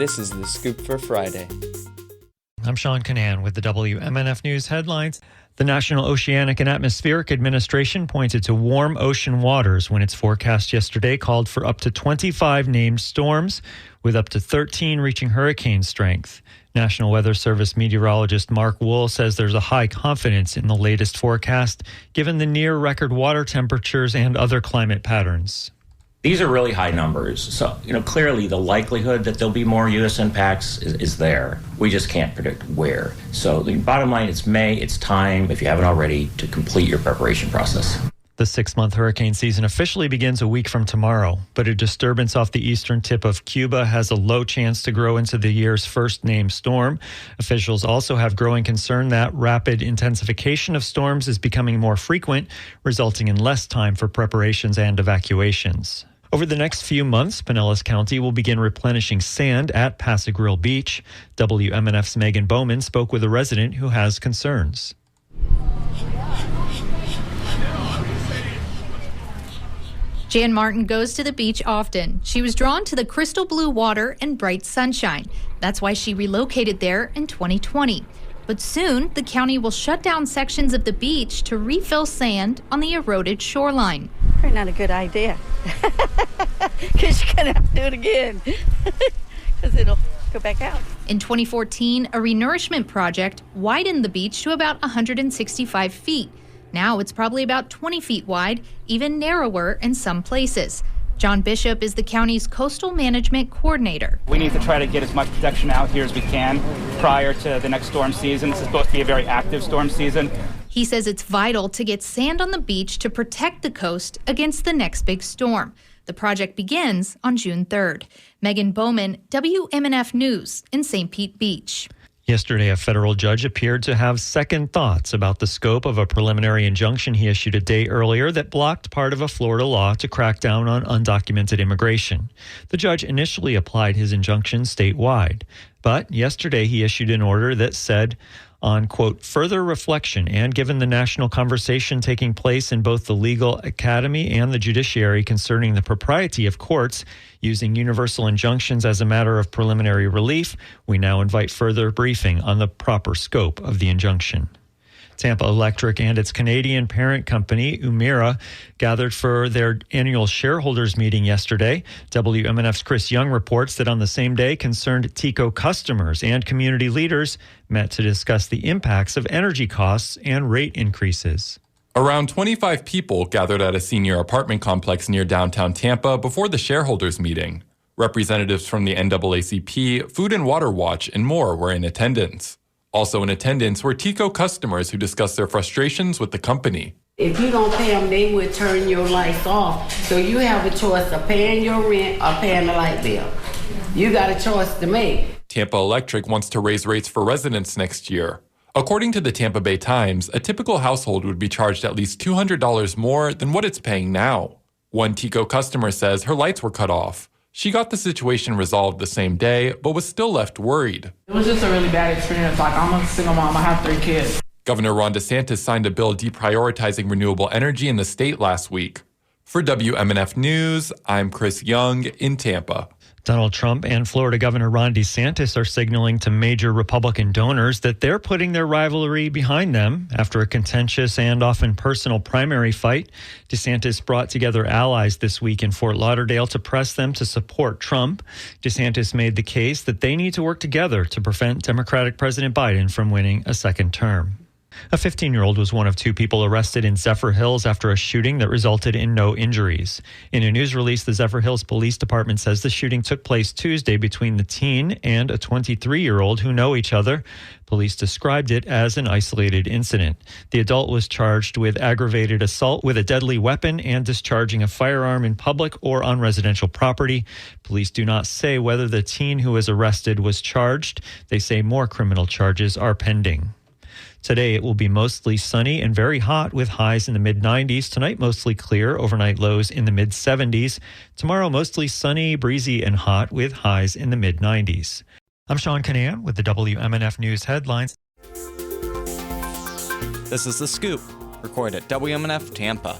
This is The Scoop for Friday. I'm Sean Canan with the WMNF News headlines. The National Oceanic and Atmospheric Administration pointed to warm ocean waters when its forecast yesterday called for up to 25 named storms, with up to 13 reaching hurricane strength. National Weather Service meteorologist Mark Wool says there's a high confidence in the latest forecast, given the near-record water temperatures and other climate patterns. These are really high numbers. So, clearly the likelihood that there'll be more U.S. impacts is there. We just can't predict where. So the bottom line, it's May, it's time, if you haven't already, to complete your preparation process. The 6-month hurricane season officially begins a week from tomorrow, but a disturbance off the eastern tip of Cuba has a low chance to grow into the year's first named storm. Officials also have growing concern that rapid intensification of storms is becoming more frequent, resulting in less time for preparations and evacuations. Over the next few months, Pinellas County will begin replenishing sand at Pass-a-Grille Beach. WMNF's Megan Bowman spoke with a resident who has concerns. Jan Martin goes to the beach often. She was drawn to the crystal blue water and bright sunshine. That's why she relocated there in 2020. But soon, the county will shut down sections of the beach to refill sand on the eroded shoreline. Probably not a good idea, because you're going to have to do it again, because it'll go back out. In 2014, a renourishment project widened the beach to about 165 feet. Now it's probably about 20 feet wide, even narrower in some places. John Bishop is the county's coastal management coordinator. We need to try to get as much protection out here as we can prior to the next storm season. This is supposed to be a very active storm season. He says it's vital to get sand on the beach to protect the coast against the next big storm. The project begins on June 3rd. Megan Bowman, WMNF News in St. Pete Beach. Yesterday, a federal judge appeared to have second thoughts about the scope of a preliminary injunction he issued a day earlier that blocked part of a Florida law to crack down on undocumented immigration. The judge initially applied his injunction statewide, but yesterday he issued an order that said, on, quote, further reflection and given the national conversation taking place in both the legal academy and the judiciary concerning the propriety of courts using universal injunctions as a matter of preliminary relief, we now invite further briefing on the proper scope of the injunction. Tampa Electric and its Canadian parent company, Umira, gathered for their annual shareholders meeting yesterday. WMNF's Chris Young reports that on the same day, concerned TECO customers and community leaders met to discuss the impacts of energy costs and rate increases. Around 25 people gathered at a senior apartment complex near downtown Tampa before the shareholders meeting. Representatives from the NAACP, Food and Water Watch, and more were in attendance. Also in attendance were TECO customers who discussed their frustrations with the company. If you don't pay them, they will turn your lights off. So you have a choice of paying your rent or paying the light bill. You got a choice to make. Tampa Electric wants to raise rates for residents next year. According to the Tampa Bay Times, a typical household would be charged at least $200 more than what it's paying now. One TECO customer says her lights were cut off. She got the situation resolved the same day, but was still left worried. It was just a really bad experience. I'm a single mom. I have 3 kids. Governor Ron DeSantis signed a bill deprioritizing renewable energy in the state last week. For WMNF News, I'm Chris Young in Tampa. Donald Trump and Florida Governor Ron DeSantis are signaling to major Republican donors that they're putting their rivalry behind them after a contentious and often personal primary fight. DeSantis brought together allies this week in Fort Lauderdale to press them to support Trump. DeSantis made the case that they need to work together to prevent Democratic President Biden from winning a second term. A 15-year-old was one of 2 people arrested in Zephyr Hills after a shooting that resulted in no injuries. In a news release, the Zephyr Hills Police Department says the shooting took place Tuesday between the teen and a 23-year-old who know each other. Police described it as an isolated incident. The adult was charged with aggravated assault with a deadly weapon and discharging a firearm in public or on residential property. Police do not say whether the teen who was arrested was charged. They say more criminal charges are pending. Today, it will be mostly sunny and very hot with highs in the mid-90s. Tonight, mostly clear, overnight lows in the mid-70s. Tomorrow, mostly sunny, breezy, and hot with highs in the mid-90s. I'm Sean Canan with the WMNF News headlines. This is The Scoop, recorded at WMNF Tampa.